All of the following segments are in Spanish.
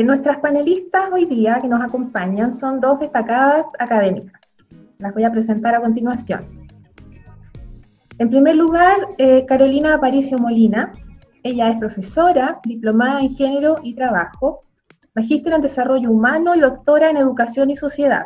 Nuestras panelistas hoy día que nos acompañan son dos destacadas académicas. Las voy a presentar a continuación. En primer lugar, Carolina Aparicio Molina. Ella es profesora, diplomada en Género y Trabajo, magíster en Desarrollo Humano y doctora en Educación y Sociedad.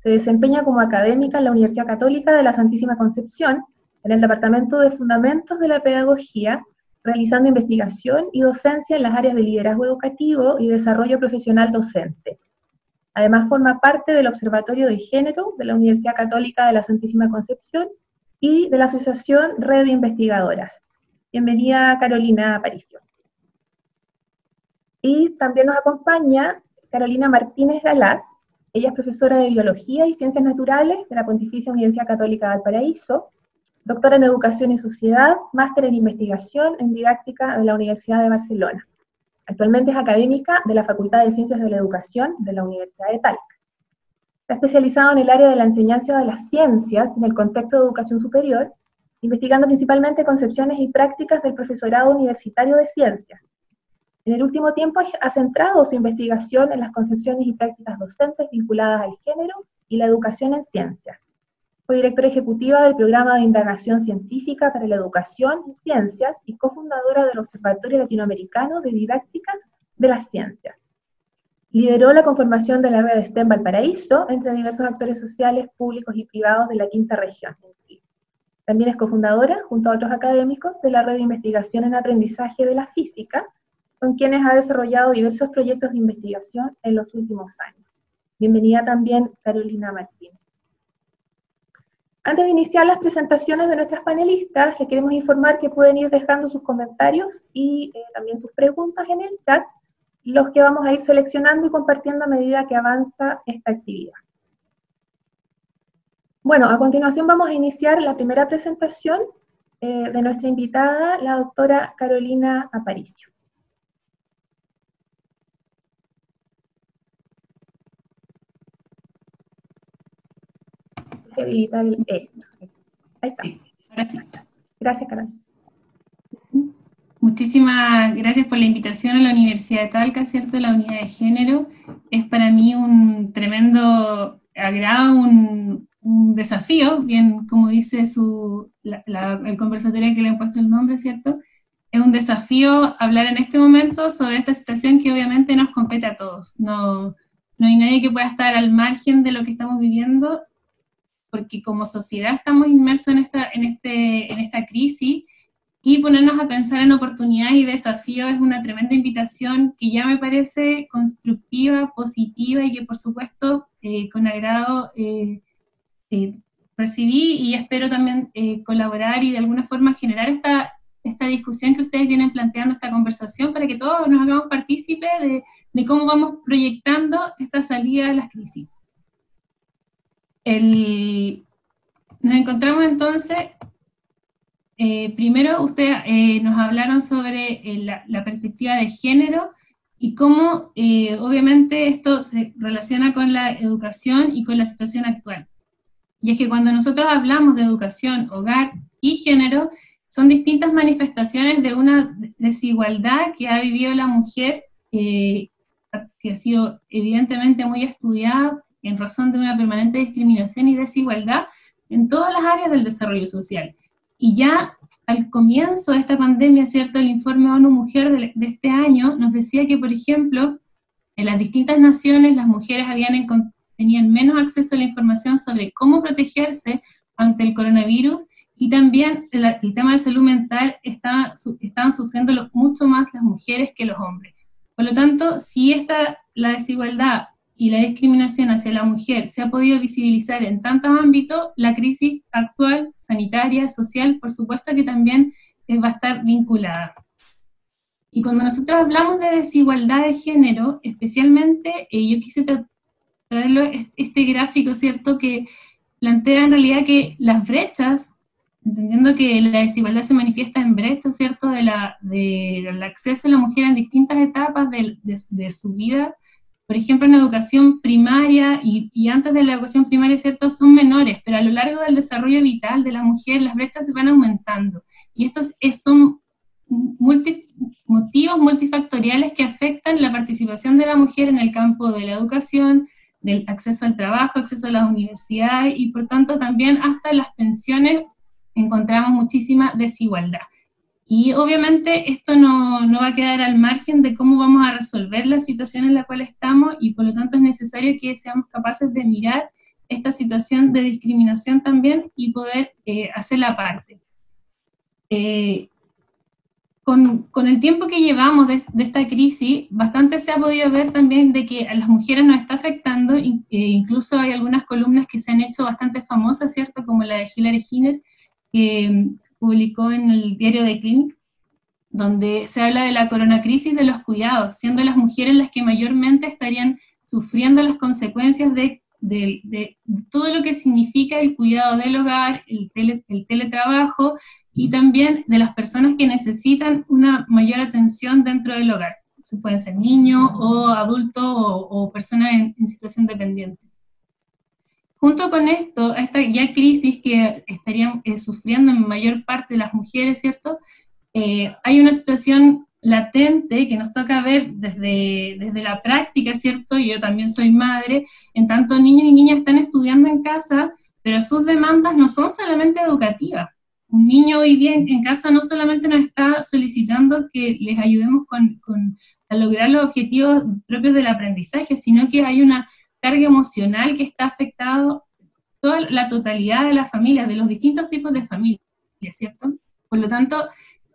Se desempeña como académica en la Universidad Católica de la Santísima Concepción, en el Departamento de Fundamentos de la Pedagogía, realizando investigación y docencia en las áreas de liderazgo educativo y desarrollo profesional docente. Además forma parte del Observatorio de Género de la Universidad Católica de la Santísima Concepción y de la Asociación Red de Investigadoras. Bienvenida, Carolina Aparicio. Y también nos acompaña Carolina Martínez Galás. Ella es profesora de Biología y Ciencias Naturales de la Pontificia Universidad Católica de Valparaíso, doctora en Educación y Sociedad, máster en Investigación en Didáctica de la Universidad de Barcelona. Actualmente es académica de la Facultad de Ciencias de la Educación de la Universidad de Talca. Está especializado en el área de la enseñanza de las ciencias en el contexto de educación superior, investigando principalmente concepciones y prácticas del profesorado universitario de ciencias. En el último tiempo ha centrado su investigación en las concepciones y prácticas docentes vinculadas al género y la educación en ciencias. Fue directora ejecutiva del Programa de Indagación Científica para la Educación y Ciencias y cofundadora del Observatorio Latinoamericano de Didáctica de las Ciencias. Lideró la conformación de la red STEM Valparaíso entre diversos actores sociales, públicos y privados de la quinta región. También es cofundadora, junto a otros académicos, de la red de investigación en aprendizaje de la física, con quienes ha desarrollado diversos proyectos de investigación en los últimos años. Bienvenida también, Carolina Martínez. Antes de iniciar las presentaciones de nuestras panelistas, les queremos informar que pueden ir dejando sus comentarios y también sus preguntas en el chat, los que vamos a ir seleccionando y compartiendo a medida que avanza esta actividad. Bueno, a continuación vamos a iniciar la primera presentación de nuestra invitada, la doctora Carolina Aparicio. Habilitar el esto. Ahí está. Sí, ahora sí. Gracias, Carol. Muchísimas gracias por la invitación a la Universidad de Talca, ¿cierto? La unidad de género. Es para mí un tremendo agrado, un desafío, bien como dice el conversatorio que le han puesto el nombre, ¿cierto? Es un desafío hablar en este momento sobre esta situación que obviamente nos compete a todos. No hay nadie que pueda estar al margen de lo que estamos viviendo, porque como sociedad estamos inmersos en esta crisis, y ponernos a pensar en oportunidades y desafíos es una tremenda invitación que ya me parece constructiva, positiva, y que por supuesto con agrado recibí, y espero también colaborar y de alguna forma generar esta discusión que ustedes vienen planteando, esta conversación, para que todos nos hagamos partícipes de cómo vamos proyectando esta salida de las crisis. Nos encontramos entonces, primero ustedes nos hablaron sobre la perspectiva de género y cómo obviamente esto se relaciona con la educación y con la situación actual. Y es que cuando nosotros hablamos de educación, hogar y género, son distintas manifestaciones de una desigualdad que ha vivido la mujer, que ha sido evidentemente muy estudiada en razón de una permanente discriminación y desigualdad en todas las áreas del desarrollo social. Y ya al comienzo de esta pandemia, ¿cierto?, el informe ONU Mujer de este año nos decía que, por ejemplo, en las distintas naciones las mujeres tenían menos acceso a la información sobre cómo protegerse ante el coronavirus, y también el tema de salud mental estaban sufriendo mucho más las mujeres que los hombres. Por lo tanto, si la desigualdad y la discriminación hacia la mujer se ha podido visibilizar en tantos ámbitos, la crisis actual, sanitaria, social, por supuesto que también va a estar vinculada. Y cuando nosotros hablamos de desigualdad de género, especialmente, yo quise traerlo este gráfico, ¿cierto?, que plantea en realidad que las brechas, entendiendo que la desigualdad se manifiesta en brechas, ¿cierto?, del acceso a la mujer en distintas etapas de su vida. Por ejemplo, en educación primaria y antes de la educación primaria, ¿cierto?, son menores, pero a lo largo del desarrollo vital de la mujer las brechas se van aumentando. Y estos son motivos multifactoriales que afectan la participación de la mujer en el campo de la educación, del acceso al trabajo, acceso a las universidades, y por tanto también hasta en las pensiones encontramos muchísima desigualdad. Y obviamente esto no va a quedar al margen de cómo vamos a resolver la situación en la cual estamos, y por lo tanto es necesario que seamos capaces de mirar esta situación de discriminación también y poder hacerla parte. Con el tiempo que llevamos de esta crisis, bastante se ha podido ver también de que a las mujeres nos está afectando, incluso hay algunas columnas que se han hecho bastante famosas, ¿cierto? Como la de Hilary Hiner, que publicó en el diario The Clinic, donde se habla de la coronacrisis de los cuidados, siendo las mujeres las que mayormente estarían sufriendo las consecuencias de todo lo que significa el cuidado del hogar, el teletrabajo, y también de las personas que necesitan una mayor atención dentro del hogar. Se pueden ser niños o adultos o personas en situación dependiente. Junto con esto, a esta ya crisis que estarían sufriendo en mayor parte las mujeres, ¿cierto? Hay una situación latente que nos toca ver desde la práctica, ¿cierto? Yo también soy madre, en tanto niños y niñas están estudiando en casa, pero sus demandas no son solamente educativas. Un niño hoy día en casa no solamente nos está solicitando que les ayudemos a lograr los objetivos propios del aprendizaje, sino que hay una carga emocional que está afectando toda la totalidad de las familias, de los distintos tipos de familias, ¿cierto? Por lo tanto,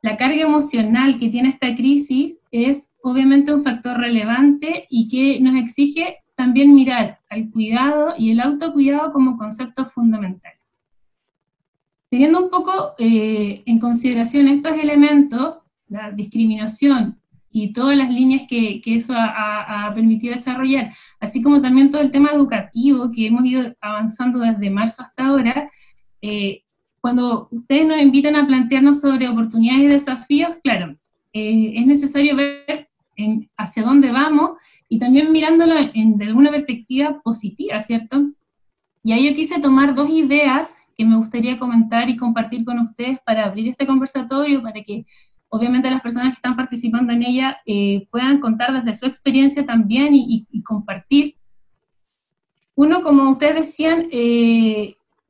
la carga emocional que tiene esta crisis es obviamente un factor relevante y que nos exige también mirar al cuidado y el autocuidado como concepto fundamental. Teniendo un poco en consideración estos elementos, la discriminación y todas las líneas que eso ha permitido desarrollar, así como también todo el tema educativo que hemos ido avanzando desde marzo hasta ahora, cuando ustedes nos invitan a plantearnos sobre oportunidades y desafíos, claro, es necesario ver hacia dónde vamos y también mirándolo de alguna perspectiva positiva, ¿cierto? Y ahí yo quise tomar dos ideas que me gustaría comentar y compartir con ustedes para abrir este conversatorio, para que obviamente las personas que están participando en ella puedan contar desde su experiencia también y compartir. Uno, como ustedes decían,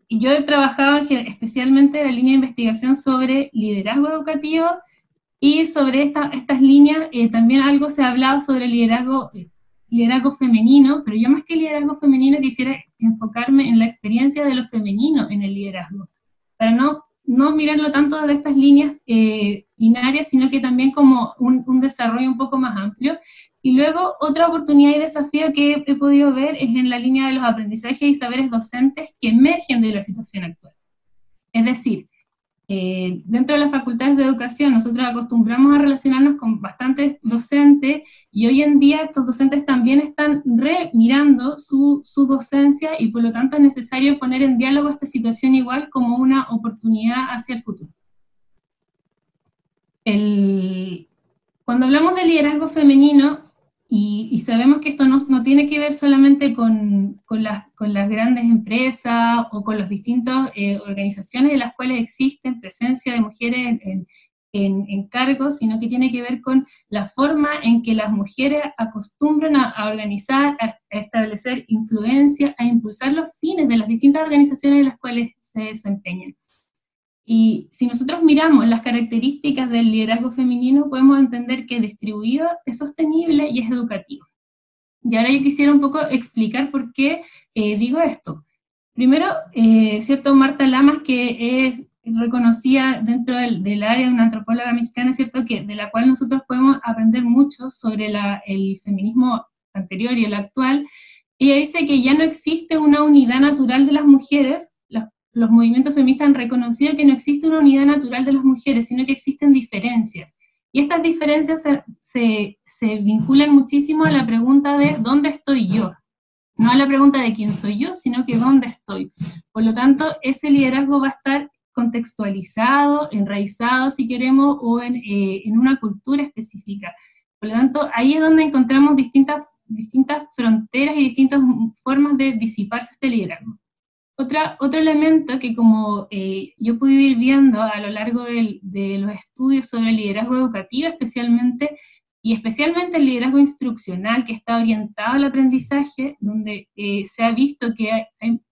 yo he trabajado especialmente en la línea de investigación sobre liderazgo educativo, y sobre estas líneas también algo se ha hablado sobre liderazgo femenino, pero yo más que liderazgo femenino quisiera enfocarme en la experiencia de lo femenino en el liderazgo, para no mirarlo tanto de estas líneas binarias, sino que también como un desarrollo un poco más amplio. Y luego otra oportunidad y desafío que he podido ver es en la línea de los aprendizajes y saberes docentes que emergen de la situación actual. Es decir, dentro de las facultades de educación nosotros acostumbramos a relacionarnos con bastantes docentes, y hoy en día estos docentes también están remirando su docencia, y por lo tanto es necesario poner en diálogo esta situación igual como una oportunidad hacia el futuro. Cuando hablamos de liderazgo femenino, y sabemos que esto no tiene que ver solamente con las grandes empresas o con las distintas organizaciones en las cuales existen presencia de mujeres en cargos, sino que tiene que ver con la forma en que las mujeres acostumbran a organizar, a establecer influencia, a impulsar los fines de las distintas organizaciones en las cuales se desempeñan. Y si nosotros miramos las características del liderazgo femenino, podemos entender que distribuido es sostenible y es educativo. Y ahora yo quisiera un poco explicar por qué digo esto. Primero, cierto, Marta Lamas, que es reconocida dentro del área de una antropóloga mexicana, cierto, que de la cual nosotros podemos aprender mucho sobre el feminismo anterior y el actual. Ella dice que ya no existe una unidad natural de las mujeres. Los movimientos feministas han reconocido que no existe una unidad natural de las mujeres, sino que existen diferencias. Y estas diferencias se vinculan muchísimo a la pregunta de ¿dónde estoy yo? No a la pregunta de quién soy yo, sino que ¿dónde estoy? Por lo tanto, ese liderazgo va a estar contextualizado, enraizado, si queremos, o en una cultura específica. Por lo tanto, ahí es donde encontramos distintas fronteras y distintas formas de disiparse este liderazgo. Otro elemento que como yo pude ir viendo a lo largo de los estudios sobre el liderazgo educativo y especialmente el liderazgo instruccional que está orientado al aprendizaje, donde se ha visto que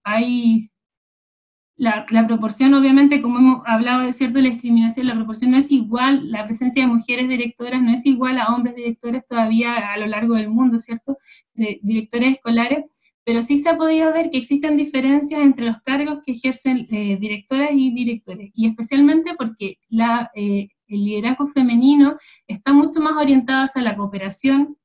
hay la proporción, obviamente, como hemos hablado de cierta discriminación, la proporción no es igual, la presencia de mujeres directoras no es igual a hombres directores todavía a lo largo del mundo, ¿cierto? De directores escolares, pero sí se ha podido ver que existen diferencias entre los cargos que ejercen directoras y directores, y especialmente porque el liderazgo femenino está mucho más orientado hacia la cooperación,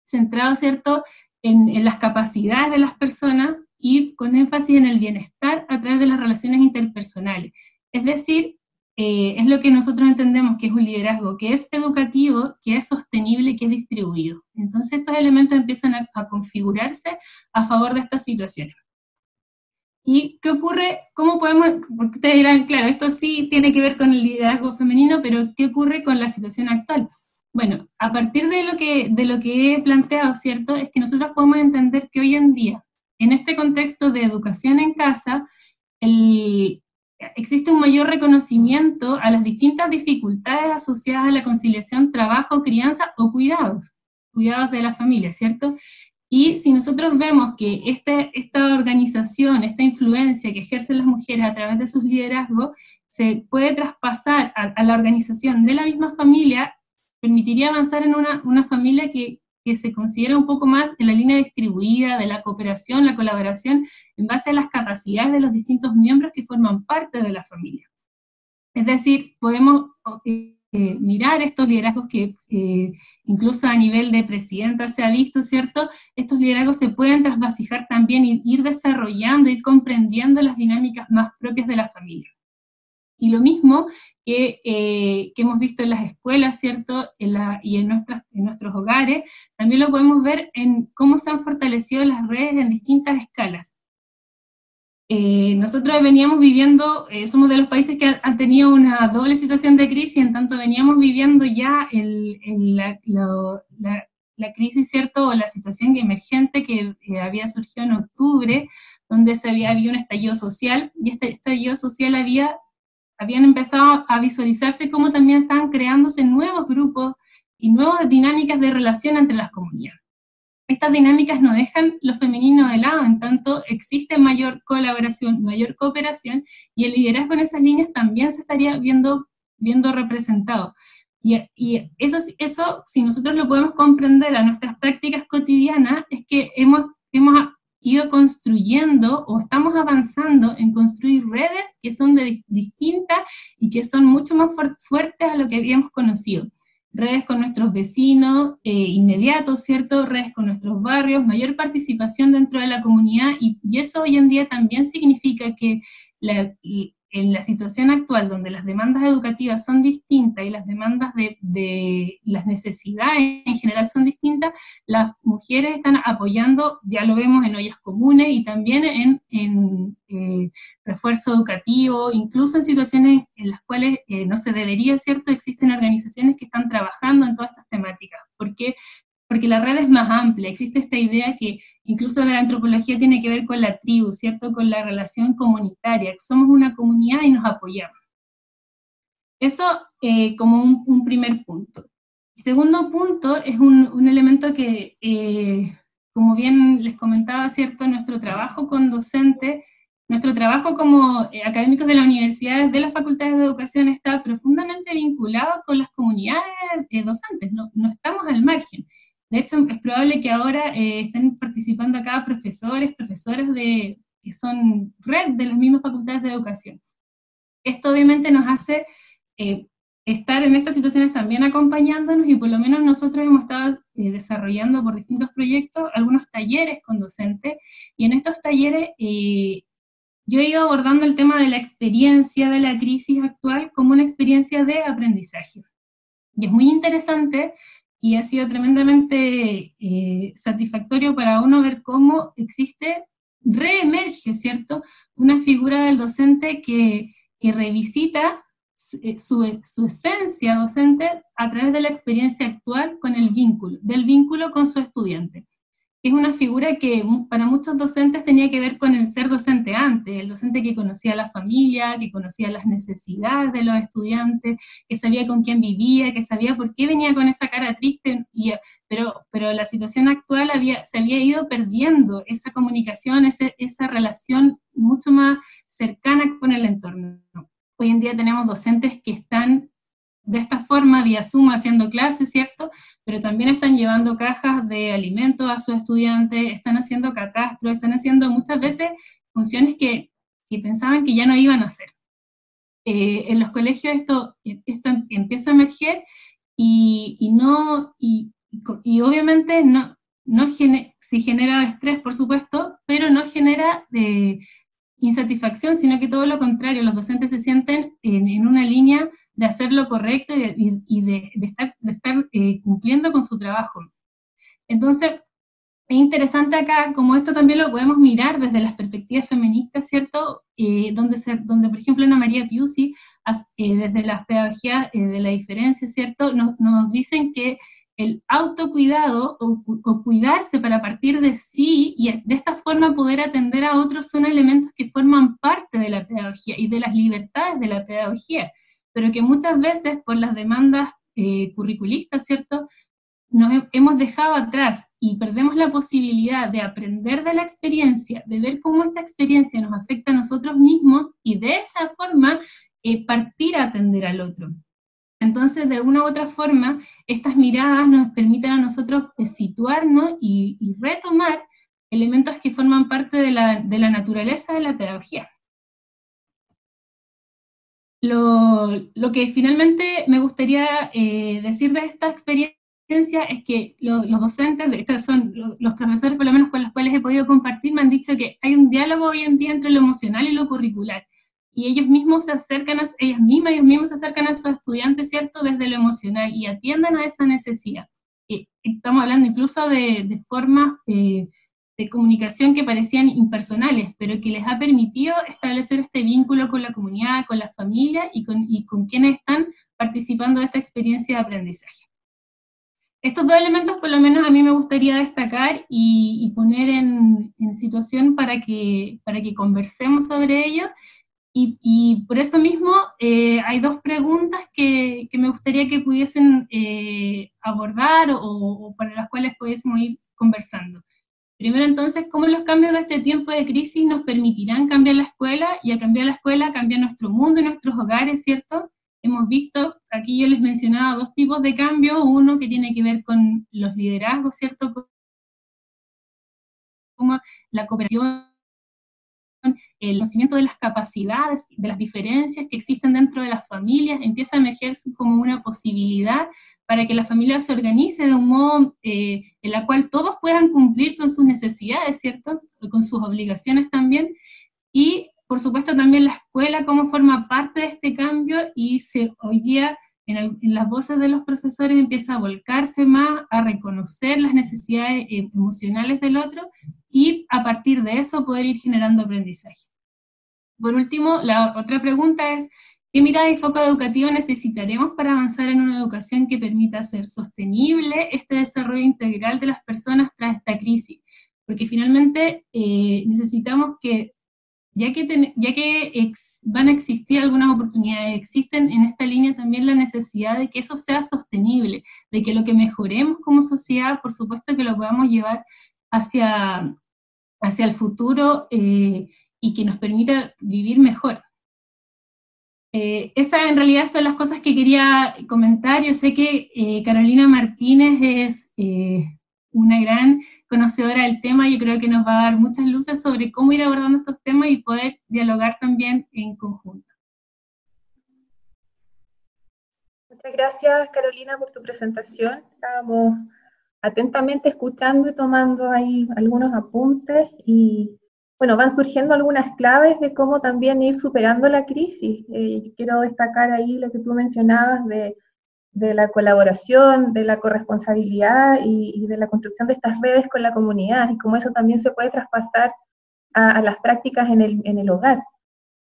centrado, ¿cierto?, en las capacidades de las personas y con énfasis en el bienestar a través de las relaciones interpersonales. Es decir, es lo que nosotros entendemos que es un liderazgo que es educativo, que es sostenible y que es distribuido. Entonces estos elementos empiezan a configurarse a favor de estas situaciones. ¿Y qué ocurre? ¿Cómo podemos? Porque ustedes dirán, claro, esto sí tiene que ver con el liderazgo femenino, pero ¿qué ocurre con la situación actual? Bueno, a partir de lo que he planteado, ¿cierto? Es que nosotros podemos entender que hoy en día, en este contexto de educación en casa, existe un mayor reconocimiento a las distintas dificultades asociadas a la conciliación trabajo, crianza o cuidados de la familia, ¿cierto? Y si nosotros vemos que esta organización, esta influencia que ejercen las mujeres a través de sus liderazgos, se puede traspasar a la organización de la misma familia, permitiría avanzar en una familia que se considera un poco más en la línea distribuida, de la cooperación, la colaboración, en base a las capacidades de los distintos miembros que forman parte de la familia. Es decir, podemos mirar estos liderazgos que incluso a nivel de presidenta se ha visto, ¿cierto? Estos liderazgos se pueden trasvasijar también y ir desarrollando, ir comprendiendo las dinámicas más propias de la familia. Y lo mismo que hemos visto en las escuelas, ¿cierto? Y en nuestros hogares, también lo podemos ver en cómo se han fortalecido las redes en distintas escalas. Nosotros veníamos viviendo, somos de los países que han tenido una doble situación de crisis, en tanto veníamos viviendo ya la crisis, ¿cierto? O la situación emergente que había surgido en octubre, donde había un estallido social, y este estallido social habían empezado a visualizarse cómo también estaban creándose nuevos grupos y nuevas dinámicas de relación entre las comunidades. Estas dinámicas no dejan lo femenino de lado, en tanto existe mayor colaboración, mayor cooperación, y el liderazgo en esas líneas también se estaría viendo representado. Y eso, si nosotros lo podemos comprender a nuestras prácticas cotidianas, es que hemos ido construyendo o estamos avanzando en construir redes que son distintas y que son mucho más fuertes a lo que habíamos conocido. Redes con nuestros vecinos inmediatos, ¿cierto? Redes con nuestros barrios, mayor participación dentro de la comunidad, y eso hoy en día también significa que en la situación actual, donde las demandas educativas son distintas y las demandas de las necesidades en general son distintas, las mujeres están apoyando, ya lo vemos en ollas comunes y también en refuerzo educativo, incluso en situaciones en las cuales no se debería, ¿cierto? Existen organizaciones que están trabajando en todas estas temáticas. ¿Por qué? Porque la red es más amplia, existe esta idea que incluso la antropología tiene que ver con la tribu, ¿cierto? Con la relación comunitaria, somos una comunidad y nos apoyamos. Eso como un primer punto. El segundo punto es un elemento que, como bien les comentaba, ¿cierto? Nuestro trabajo con docentes, nuestro trabajo como académicos de las universidades, de las facultades de educación, está profundamente vinculado con las comunidades docentes, no estamos al margen. De hecho, es probable que ahora estén participando acá profesores, profesoras que son red de las mismas facultades de educación. Esto obviamente nos hace estar en estas situaciones también acompañándonos, y por lo menos nosotros hemos estado desarrollando por distintos proyectos algunos talleres con docentes, y en estos talleres yo he ido abordando el tema de la experiencia de la crisis actual como una experiencia de aprendizaje. Y es muy interesante y ha sido tremendamente satisfactorio para uno ver cómo reemerge, ¿cierto? Una figura del docente que revisita su esencia docente a través de la experiencia actual con del vínculo con su estudiante. que es una figura que para muchos docentes tenía que ver con el ser docente antes, el docente que conocía a la familia, que conocía las necesidades de los estudiantes, que sabía con quién vivía, que sabía por qué venía con esa cara triste, pero la situación actual se había ido perdiendo esa comunicación, esa relación mucho más cercana con el entorno. Hoy en día tenemos docentes que están de esta forma, vía Zoom, haciendo clases, ¿cierto? Pero también están llevando cajas de alimentos a sus estudiantes, están haciendo catastro, están haciendo muchas veces funciones que pensaban que ya no iban a hacer. En los colegios esto empieza a emerger y obviamente sí genera estrés, por supuesto, pero no genera insatisfacción, sino que todo lo contrario, los docentes se sienten en una línea de hacer lo correcto y de estar cumpliendo con su trabajo. Entonces, es interesante acá, como esto también lo podemos mirar desde las perspectivas feministas, ¿cierto? Donde por ejemplo, Ana María Piusi, desde las pedagogías de la diferencia, ¿cierto? Nos dicen que el autocuidado o cuidarse para partir de sí y de esta forma poder atender a otros son elementos que forman parte de la pedagogía y de las libertades de la pedagogía, pero que muchas veces por las demandas curriculistas, ¿cierto?, nos hemos dejado atrás y perdemos la posibilidad de aprender de la experiencia, de ver cómo esta experiencia nos afecta a nosotros mismos y de esa forma partir a atender al otro. Entonces, de alguna u otra forma, estas miradas nos permiten a nosotros situarnos y retomar elementos que forman parte de la naturaleza de la pedagogía. Lo que finalmente me gustaría decir de esta experiencia es que los docentes, estos son los profesores por lo menos con los cuales he podido compartir, me han dicho que hay un diálogo hoy en día entre lo emocional y lo curricular, y ellos mismos se acercan, ellos mismos se acercan a sus estudiantes, ¿cierto?, desde lo emocional, y atienden a esa necesidad. Estamos hablando incluso de formas de comunicación que parecían impersonales, pero que les ha permitido establecer este vínculo con la comunidad, con la familia y con quienes están participando de esta experiencia de aprendizaje. Estos dos elementos por lo menos a mí me gustaría destacar y poner en situación para que conversemos sobre ello, y por eso mismo hay dos preguntas que me gustaría que pudiesen abordar o para las cuales pudiésemos ir conversando. Primero entonces, ¿cómo los cambios de este tiempo de crisis nos permitirán cambiar la escuela? Y al cambiar la escuela, cambiar nuestro mundo y nuestros hogares, ¿cierto? Hemos visto, aquí yo les mencionaba dos tipos de cambios, uno que tiene que ver con los liderazgos, ¿cierto? Como la cooperación, el conocimiento de las capacidades, de las diferencias que existen dentro de las familias, empieza a emerger como una posibilidad para que la familia se organice de un modo en la cual todos puedan cumplir con sus necesidades, ¿cierto? Con sus obligaciones también, y por supuesto también la escuela como forma parte de este cambio, y hoy día en las voces de los profesores empieza a volcarse más, a reconocer las necesidades emocionales del otro, y a partir de eso poder ir generando aprendizaje. Por último, la otra pregunta es, ¿qué mirada y foco educativo necesitaremos para avanzar en una educación que permita hacer sostenible este desarrollo integral de las personas tras esta crisis? Porque finalmente necesitamos que, ya que van a existir algunas oportunidades, existen en esta línea también la necesidad de que eso sea sostenible, de que lo que mejoremos como sociedad, por supuesto que lo podamos llevar hacia el futuro y que nos permita vivir mejor. Esas en realidad son las cosas que quería comentar. Yo sé que Carolina Martínez es una gran conocedora del tema. Yo creo que nos va a dar muchas luces sobre cómo ir abordando estos temas y poder dialogar también en conjunto. Muchas gracias, Carolina, por tu presentación. Estábamos atentamente escuchando y tomando ahí algunos apuntes, y bueno, van surgiendo algunas claves de cómo también ir superando la crisis. Quiero destacar ahí lo que tú mencionabas de la colaboración, de la corresponsabilidad y de la construcción de estas redes con la comunidad, y cómo eso también se puede traspasar a las prácticas en el hogar.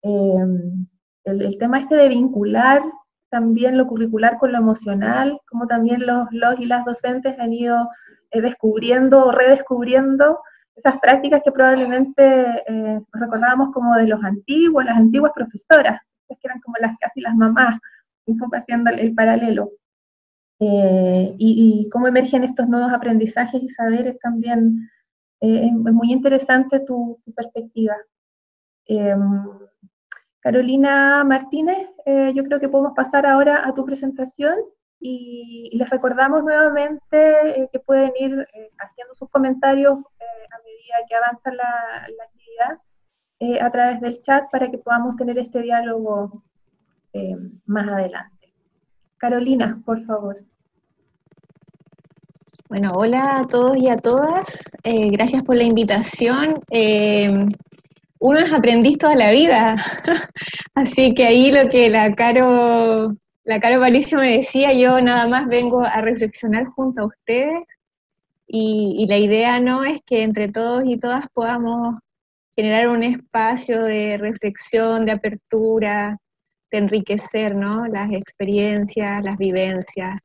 El tema este de vincular también lo curricular con lo emocional, como también los y las docentes han ido descubriendo o redescubriendo esas prácticas que probablemente recordábamos como de las antiguas profesoras, que eran como casi las mamás, un poco haciendo el paralelo. Y cómo emergen estos nuevos aprendizajes y saberes también. Es muy interesante tu perspectiva. Carolina Martínez, yo creo que podemos pasar ahora a tu presentación y les recordamos nuevamente que pueden ir haciendo sus comentarios a medida que avanza la actividad a través del chat para que podamos tener este diálogo más adelante. Carolina, por favor. Bueno, hola a todos y a todas. Gracias por la invitación. Uno es aprendiz toda la vida, así que ahí lo que la Caro Palicio me decía, yo nada más vengo a reflexionar junto a ustedes y la idea no es que entre todos y todas podamos generar un espacio de reflexión, de apertura, de enriquecer, ¿no? Las experiencias, las vivencias.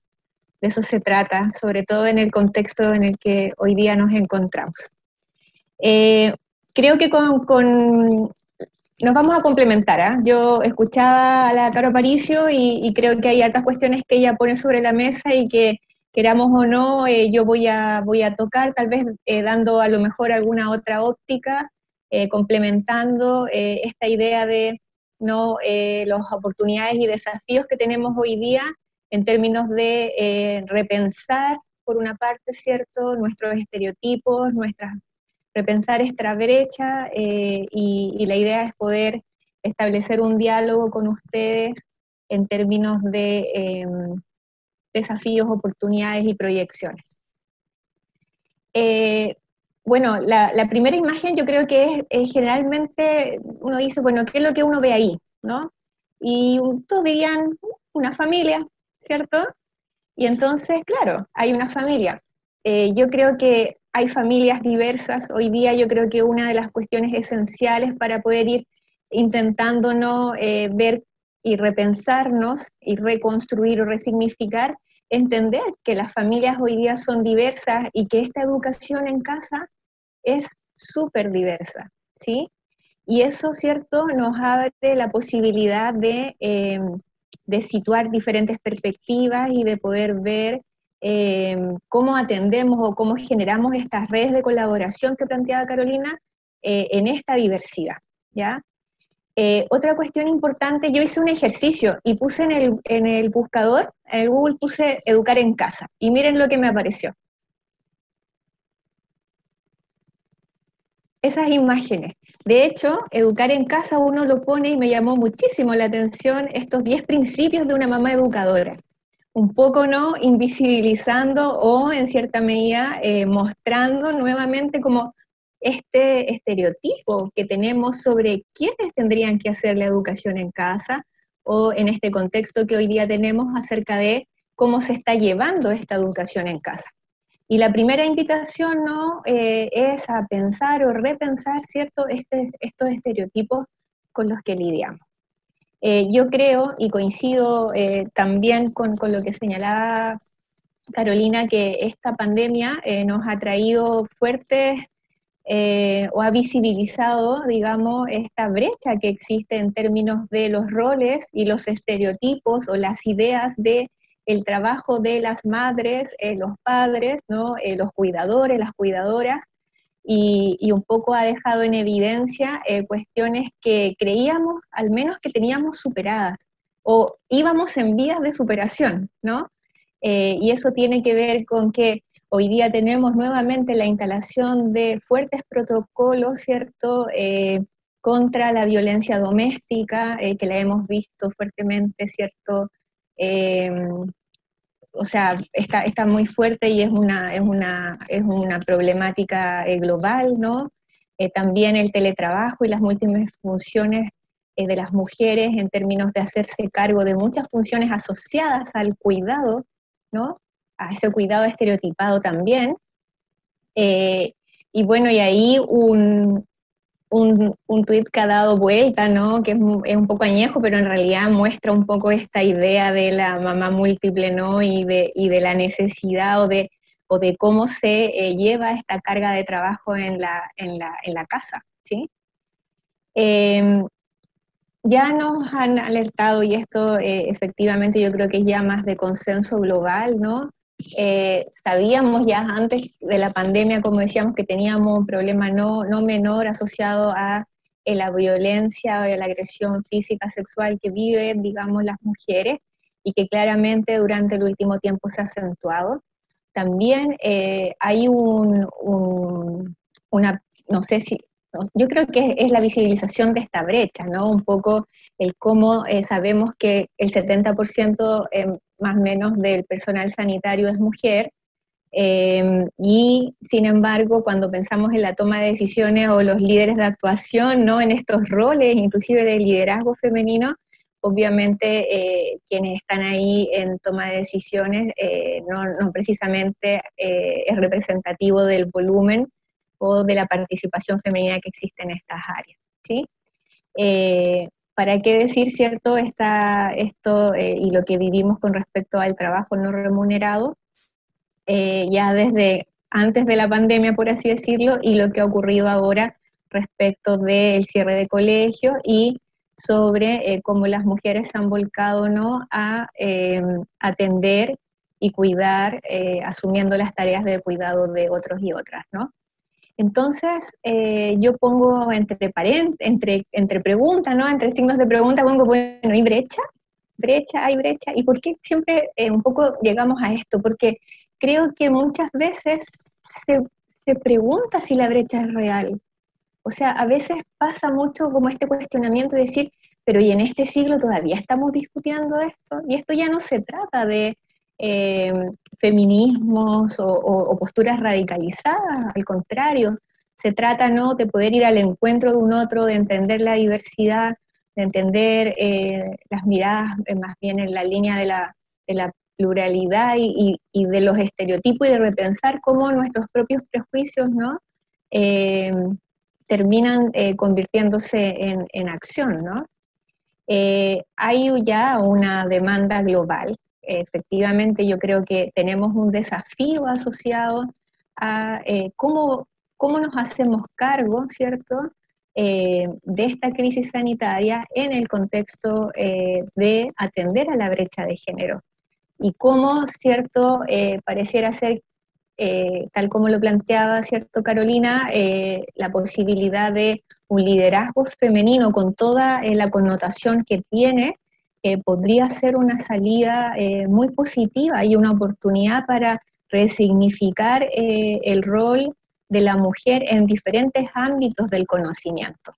De eso se trata, sobre todo en el contexto en el que hoy día nos encontramos. Creo que nos vamos a complementar, ¿eh? Yo escuchaba a la Caro Palicio y creo que hay hartas cuestiones que ella pone sobre la mesa y que, queramos o no, yo voy a tocar, tal vez dando a lo mejor alguna otra óptica, complementando esta idea de las oportunidades y desafíos que tenemos hoy día en términos de repensar, por una parte, ¿cierto?, nuestros estereotipos, repensar esta brecha, y la idea es poder establecer un diálogo con ustedes en términos de desafíos, oportunidades y proyecciones. Bueno, la primera imagen yo creo que es generalmente, uno dice, bueno, ¿qué es lo que uno ve ahí?, ¿no? Y todos dirían, una familia, ¿cierto? Y entonces, claro, hay una familia. Yo creo que hay familias diversas. Hoy día yo creo que una de las cuestiones esenciales para poder ir intentándonos ver y repensarnos y reconstruir o resignificar, entender que las familias hoy día son diversas y que esta educación en casa es súper diversa, ¿sí? Y eso, ¿cierto?, nos abre la posibilidad de situar diferentes perspectivas y de poder ver cómo atendemos o cómo generamos estas redes de colaboración que planteaba Carolina en esta diversidad, ¿ya? Otra cuestión importante, yo hice un ejercicio y puse en el buscador, en el Google puse educar en casa, y miren lo que me apareció. Esas imágenes. De hecho, educar en casa uno lo pone y me llamó muchísimo la atención estos 10 principios de una mamá educadora. Un poco, ¿no?, invisibilizando o en cierta medida mostrando nuevamente como este estereotipo que tenemos sobre quiénes tendrían que hacer la educación en casa, o en este contexto que hoy día tenemos acerca de cómo se está llevando esta educación en casa. Y la primera invitación, ¿no?, es a pensar o repensar, ¿cierto?, estos estereotipos con los que lidiamos. Yo creo, y coincido también con lo que señalaba Carolina, que esta pandemia nos ha traído fuertes, o ha visibilizado, digamos, esta brecha que existe en términos de los roles y los estereotipos o las ideas de el trabajo de las madres, los padres, ¿no?, los cuidadores, las cuidadoras, y un poco ha dejado en evidencia cuestiones que creíamos, al menos que teníamos superadas, o íbamos en vías de superación, ¿no? Y eso tiene que ver con que hoy día tenemos nuevamente la instalación de fuertes protocolos, ¿cierto?, contra la violencia doméstica, que la hemos visto fuertemente, ¿cierto?, o sea, está muy fuerte y es una problemática global, ¿no? También el teletrabajo y las múltiples funciones de las mujeres en términos de hacerse cargo de muchas funciones asociadas al cuidado, ¿no?, a ese cuidado estereotipado también. Y bueno, y ahí un tuit que ha dado vuelta, ¿no?, que es un poco añejo, pero en realidad muestra un poco esta idea de la mamá múltiple, ¿no?, y de la necesidad o de cómo se lleva esta carga de trabajo en la casa, ¿sí? Ya nos han alertado, y esto efectivamente yo creo que es ya más de consenso global, ¿no? Sabíamos ya antes de la pandemia, como decíamos, que teníamos un problema no menor asociado a la violencia o a la agresión física, sexual que viven, digamos, las mujeres, y que claramente durante el último tiempo se ha acentuado. También hay no sé si, yo creo que es la visibilización de esta brecha, ¿no? Un poco el cómo sabemos que el 70% más o menos del personal sanitario es mujer, y sin embargo, cuando pensamos en la toma de decisiones o los líderes de actuación, ¿no? En estos roles, inclusive de liderazgo femenino, obviamente quienes están ahí en toma de decisiones no precisamente es representativo del volumen o de la participación femenina que existe en estas áreas, ¿sí? ¿Para qué decir, cierto, esto y lo que vivimos con respecto al trabajo no remunerado? Ya desde antes de la pandemia, por así decirlo, y lo que ha ocurrido ahora respecto del cierre de colegios y sobre cómo las mujeres se han volcado, ¿no? A atender y cuidar, asumiendo las tareas de cuidado de otros y otras, ¿no? Entonces, yo pongo entre preguntas, ¿no? Entre signos de pregunta, pongo, bueno, ¿hay brecha? ¿Hay brecha? ¿Y por qué siempre un poco llegamos a esto? Porque creo que muchas veces se pregunta si la brecha es real. O sea, a veces pasa mucho como este cuestionamiento de decir, pero ¿y en este siglo todavía estamos discutiendo esto? Y esto ya no se trata de feminismos o posturas radicalizadas, al contrario, se trata, ¿no?, de poder ir al encuentro de un otro, de entender la diversidad, de entender las miradas más bien en la línea de la pluralidad y de los estereotipos, y de repensar cómo nuestros propios prejuicios, ¿no?, terminan convirtiéndose en acción, ¿no? Hay ya una demanda global. Efectivamente, yo creo que tenemos un desafío asociado a cómo nos hacemos cargo, ¿cierto?, de esta crisis sanitaria en el contexto de atender a la brecha de género. Y cómo, ¿cierto?, pareciera ser, tal como lo planteaba, ¿cierto, Carolina, la posibilidad de un liderazgo femenino con toda la connotación que tiene, podría ser una salida muy positiva y una oportunidad para resignificar el rol de la mujer en diferentes ámbitos del conocimiento.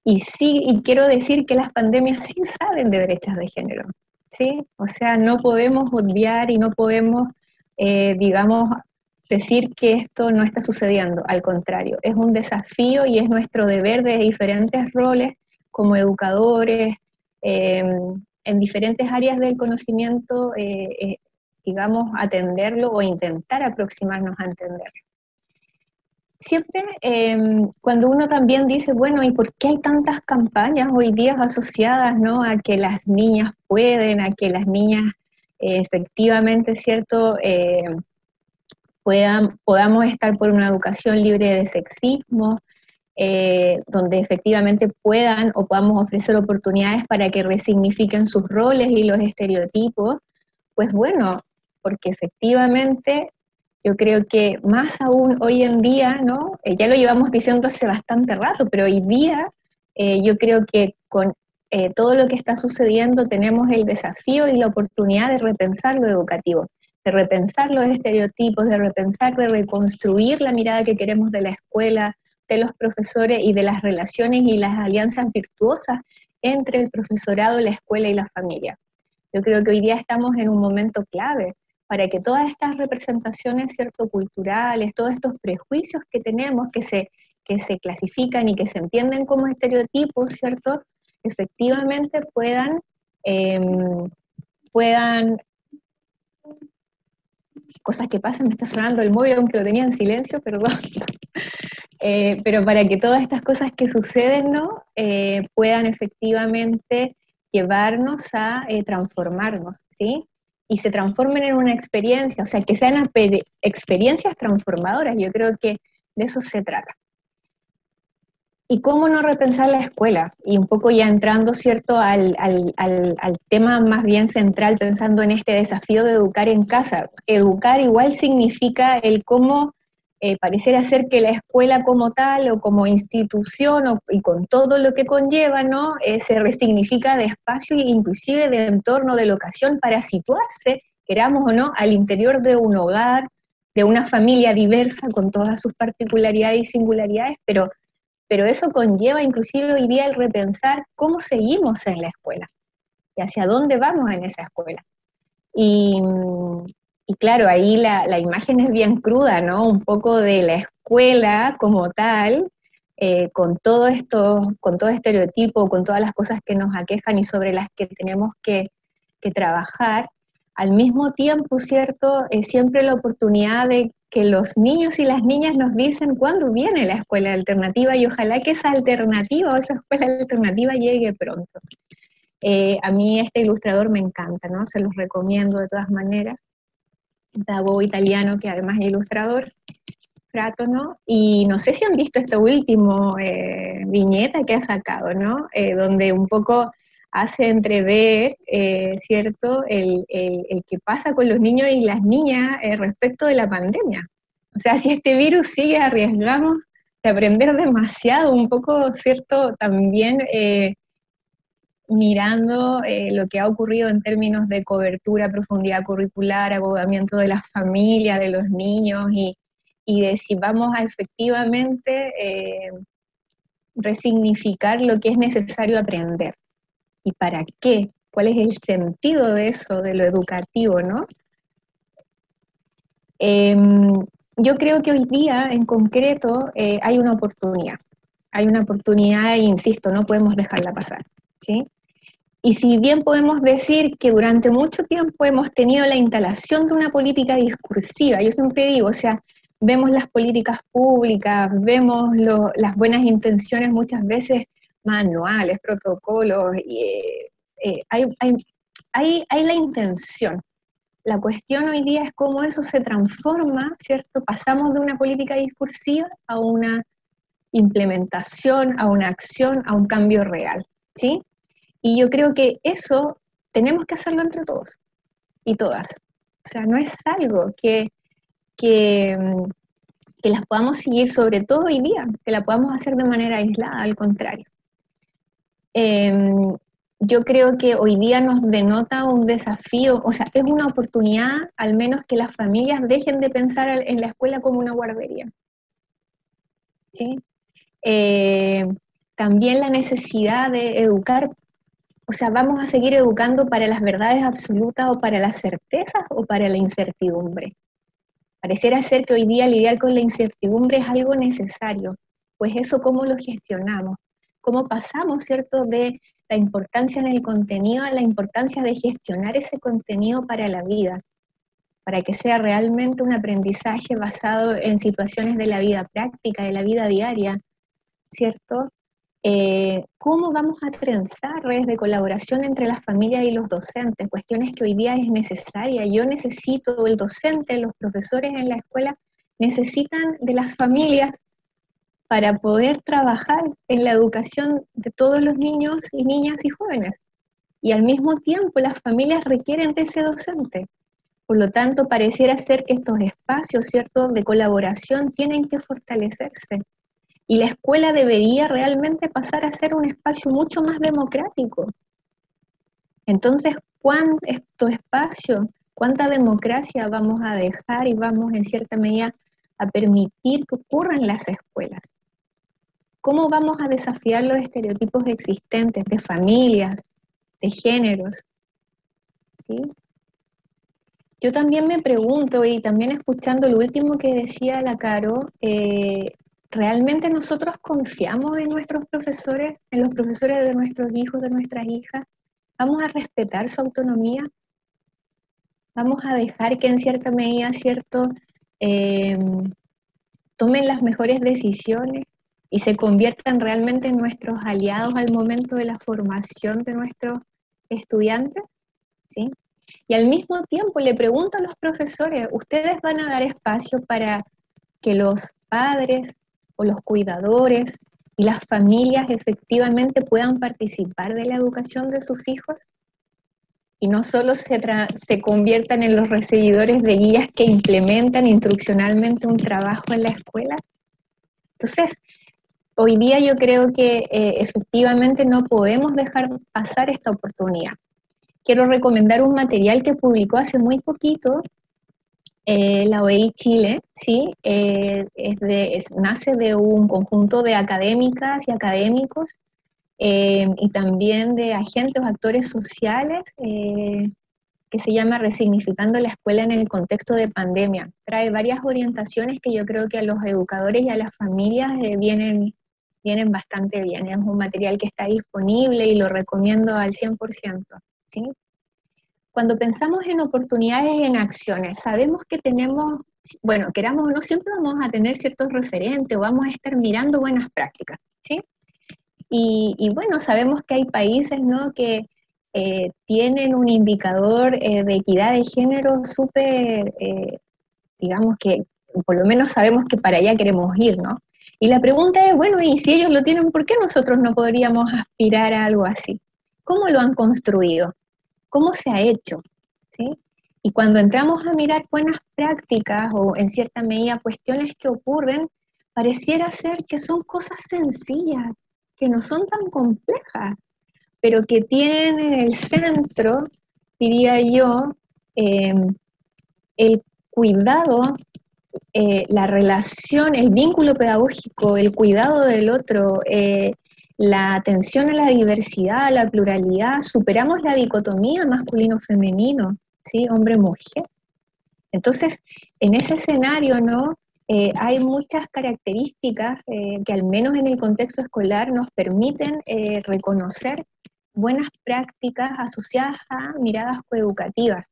Y sí, y quiero decir que las pandemias sí saben de brechas de género, ¿sí? O sea, no podemos obviar y no podemos, digamos, decir que esto no está sucediendo. Al contrario, es un desafío y es nuestro deber de diferentes roles como educadores, en diferentes áreas del conocimiento, digamos, atenderlo o intentar aproximarnos a entenderlo. Siempre cuando uno también dice, bueno, ¿y por qué hay tantas campañas hoy día asociadas, ¿no?, a que las niñas pueden, a que las niñas efectivamente, ¿cierto?, podamos estar por una educación libre de sexismo, donde efectivamente puedan o podamos ofrecer oportunidades para que resignifiquen sus roles y los estereotipos? Pues bueno, porque efectivamente yo creo que más aún hoy en día, ¿no? Ya lo llevamos diciendo hace bastante rato, pero hoy día yo creo que con todo lo que está sucediendo tenemos el desafío y la oportunidad de repensar lo educativo, de repensar los estereotipos, de repensar, de reconstruir la mirada que queremos de la escuela, de los profesores y de las relaciones y las alianzas virtuosas entre el profesorado, la escuela y la familia. Yo creo que hoy día estamos en un momento clave para que todas estas representaciones, ¿cierto?, culturales, todos estos prejuicios que tenemos, que se clasifican y que se entienden como estereotipos, ¿cierto?, efectivamente puedan cosas que pasan, me está sonando el móvil aunque lo tenía en silencio, perdón, pero para que todas estas cosas que suceden, ¿no?, puedan efectivamente llevarnos a transformarnos, ¿sí? y se transformen en una experiencia, o sea, que sean experiencias transformadoras. Yo creo que de eso se trata. ¿Y cómo no repensar la escuela? Y un poco ya entrando, ¿cierto?, al tema más bien central, pensando en este desafío de educar en casa. Educar igual significa el cómo pareciera ser que la escuela como tal o como institución y con todo lo que conlleva, ¿no?, se resignifica de espacio e inclusive de entorno, de locación para situarse, queramos o no, al interior de un hogar, de una familia diversa con todas sus particularidades y singularidades, pero eso conlleva inclusive hoy día el repensar cómo seguimos en la escuela y hacia dónde vamos en esa escuela. Y claro, ahí la imagen es bien cruda, ¿no? Un poco de la escuela como tal, con todo estereotipo, con todas las cosas que nos aquejan y sobre las que tenemos que trabajar. Al mismo tiempo, ¿cierto? Siempre la oportunidad de que los niños y las niñas nos dicen cuándo viene la escuela alternativa y ojalá que esa alternativa o esa escuela alternativa llegue pronto. A mí este ilustrador me encanta, ¿no? Se los recomiendo de todas maneras. Pedagogo italiano que además es ilustrador, Prato, ¿no? Y no sé si han visto este último viñeta que ha sacado, ¿no? Donde un poco hace entrever, ¿cierto?, el que pasa con los niños y las niñas respecto de la pandemia. O sea, si este virus sigue, arriesgamos de aprender demasiado, un poco, ¿cierto?, también mirando lo que ha ocurrido en términos de cobertura, profundidad curricular, agotamiento de las familias, de los niños, y de si vamos a efectivamente resignificar lo que es necesario aprender. ¿Y para qué? ¿Cuál es el sentido de eso, de lo educativo, no? Yo creo que hoy día, en concreto, hay una oportunidad. Hay una oportunidad, e insisto, no podemos dejarla pasar, ¿sí? Y si bien podemos decir que durante mucho tiempo hemos tenido la instalación de una política discursiva, yo siempre digo, o sea, vemos las políticas públicas, vemos las buenas intenciones muchas veces, manuales, protocolos, hay la intención. La cuestión hoy día es cómo eso se transforma, ¿cierto? Pasamos de una política discursiva a una implementación, a una acción, a un cambio real, ¿sí? Y yo creo que eso tenemos que hacerlo entre todos y todas. O sea, no es algo que las podamos seguir, sobre todo hoy día, que la podamos hacer de manera aislada, al contrario. Yo creo que hoy día nos denota un desafío, o sea, es una oportunidad al menos que las familias dejen de pensar en la escuela como una guardería, ¿sí? También la necesidad de educar, o sea, vamos a seguir educando para las verdades absolutas o para las certezas o para la incertidumbre. Pareciera ser que hoy día lidiar con la incertidumbre es algo necesario, pues eso cómo lo gestionamos, cómo pasamos, ¿cierto?, de la importancia en el contenido a la importancia de gestionar ese contenido para la vida, para que sea realmente un aprendizaje basado en situaciones de la vida práctica, de la vida diaria, ¿cierto? ¿Cómo vamos a trenzar redes de colaboración entre las familias y los docentes? Cuestiones que hoy día es necesaria. Yo necesito, el docente, los profesores en la escuela, necesitan de las familias para poder trabajar en la educación de todos los niños y niñas y jóvenes. Y al mismo tiempo las familias requieren de ese docente. Por lo tanto, pareciera ser que estos espacios, ¿cierto?, de colaboración tienen que fortalecerse. Y la escuela debería realmente pasar a ser un espacio mucho más democrático. Entonces, ¿cuánto espacio, cuánta democracia vamos a dejar y vamos en cierta medida a permitir que ocurra en las escuelas? ¿Cómo vamos a desafiar los estereotipos existentes de familias, de géneros? ¿Sí? Yo también me pregunto, y también escuchando lo último que decía la Caro, ¿realmente nosotros confiamos en nuestros profesores, en los profesores de nuestros hijos, de nuestras hijas? ¿Vamos a respetar su autonomía? ¿Vamos a dejar que en cierta medida, ¿cierto?, tomen las mejores decisiones y se conviertan realmente en nuestros aliados al momento de la formación de nuestros estudiantes? ¿Sí? Y al mismo tiempo le pregunto a los profesores, ¿ustedes van a dar espacio para que los padres o los cuidadores y las familias efectivamente puedan participar de la educación de sus hijos? Y no solo se conviertan en los recibidores de guías que implementan instruccionalmente un trabajo en la escuela. Entonces, hoy día yo creo que efectivamente no podemos dejar pasar esta oportunidad. Quiero recomendar un material que publicó hace muy poquito la OEI Chile, ¿sí? Nace de un conjunto de académicas y académicos y también de agentes o actores sociales que se llama Resignificando la Escuela en el Contexto de Pandemia. Trae varias orientaciones que yo creo que a los educadores y a las familias vienen bastante bien. Es un material que está disponible y lo recomiendo al 100%, ¿sí? Cuando pensamos en oportunidades en acciones, sabemos que tenemos, bueno, queramos o no, siempre vamos a tener ciertos referentes o vamos a estar mirando buenas prácticas, ¿sí? Y bueno, sabemos que hay países, ¿no?, que tienen un indicador de equidad de género súper, digamos que por lo menos sabemos que para allá queremos ir, ¿no? Y la pregunta es, bueno, y si ellos lo tienen, ¿por qué nosotros no podríamos aspirar a algo así? ¿Cómo lo han construido? ¿Cómo se ha hecho? ¿Sí? Y cuando entramos a mirar buenas prácticas o en cierta medida cuestiones que ocurren, pareciera ser que son cosas sencillas, que no son tan complejas, pero que tienen en el centro, diría yo, el cuidado, la relación, el vínculo pedagógico, el cuidado del otro, la atención a la diversidad, a la pluralidad, superamos la dicotomía masculino-femenino, ¿sí? Hombre-mujer. Entonces, en ese escenario, ¿no? Hay muchas características que al menos en el contexto escolar nos permiten reconocer buenas prácticas asociadas a miradas coeducativas,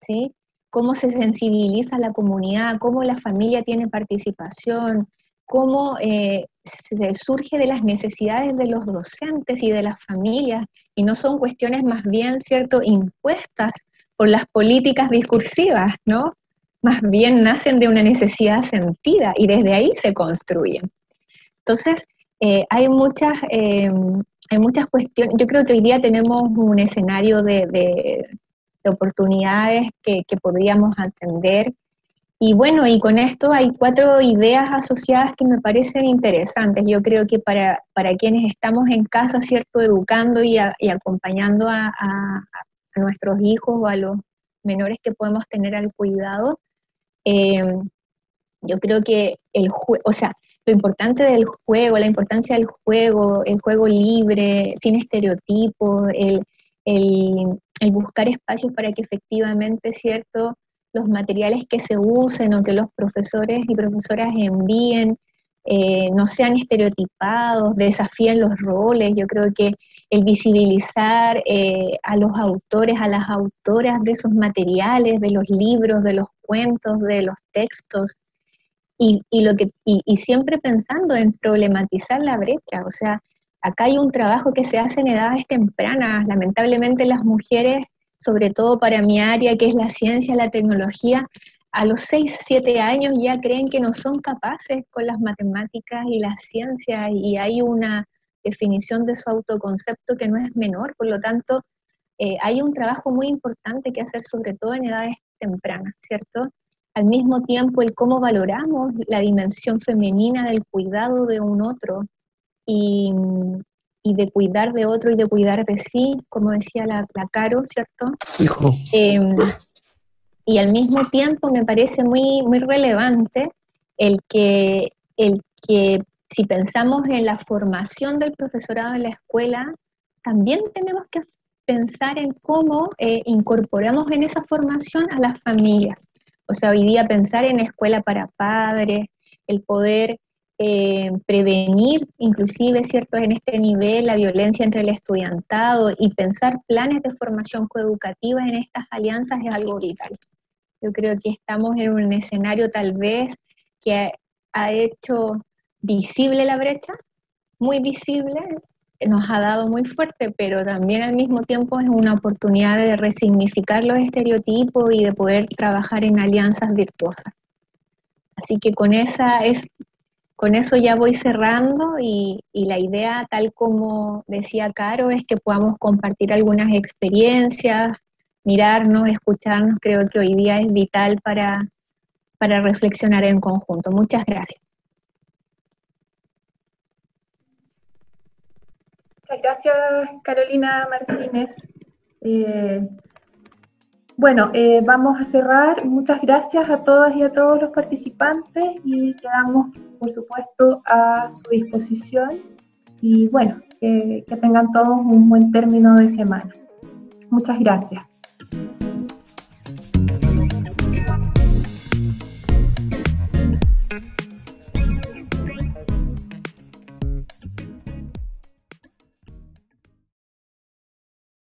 ¿sí? Cómo se sensibiliza la comunidad, cómo la familia tiene participación, cómo se surge de las necesidades de los docentes y de las familias, y no son cuestiones más bien, ¿cierto?, impuestas por las políticas discursivas, ¿no? Más bien nacen de una necesidad sentida y desde ahí se construyen. Entonces, hay muchas cuestiones. Yo creo que hoy día tenemos un escenario de oportunidades que podríamos atender. Y bueno, y con esto hay 4 ideas asociadas que me parecen interesantes. Yo creo que para quienes estamos en casa, ¿cierto?, educando y acompañando a nuestros hijos o a los menores que podemos tener al cuidado, yo creo que o sea, lo importante del juego, la importancia del juego, el juego libre, sin estereotipos, el buscar espacios para que efectivamente, ¿cierto?, los materiales que se usen o que los profesores y profesoras envíen no sean estereotipados, desafíen los roles. Yo creo que el visibilizar a los autores, a las autoras de esos materiales, de los libros, de los cuentos, de los textos, y siempre pensando en problematizar la brecha. O sea, acá hay un trabajo que se hace en edades tempranas. Lamentablemente las mujeres, sobre todo para mi área, que es la ciencia, la tecnología, a los 6, 7 años ya creen que no son capaces con las matemáticas y las ciencias, y hay una definición de su autoconcepto que no es menor. Por lo tanto, hay un trabajo muy importante que hacer, sobre todo en edades tempranas, ¿cierto? Al mismo tiempo, el cómo valoramos la dimensión femenina del cuidado de un otro, y de cuidar de otro y de cuidar de sí, como decía la Caro, ¿cierto? Hijo. Y al mismo tiempo me parece muy, muy relevante el que si pensamos en la formación del profesorado en la escuela, también tenemos que pensar en cómo incorporamos en esa formación a las familias. O sea, hoy día pensar en escuela para padres, el poder prevenir, inclusive, ¿cierto?, en este nivel, la violencia entre el estudiantado, y pensar planes de formación coeducativa en estas alianzas es algo vital. Yo creo que estamos en un escenario tal vez que ha hecho visible la brecha, muy visible, nos ha dado muy fuerte, pero también al mismo tiempo es una oportunidad de resignificar los estereotipos y de poder trabajar en alianzas virtuosas. Así que con eso ya voy cerrando y la idea, tal como decía Caro, es que podamos compartir algunas experiencias, mirarnos, escucharnos. Creo que hoy día es vital para reflexionar en conjunto. Muchas gracias. Muchas gracias, Carolina Martínez. Bueno, vamos a cerrar. Muchas gracias a todas y a todos los participantes y quedamos, por supuesto, a su disposición. Y bueno, que tengan todos un buen término de semana. Muchas gracias.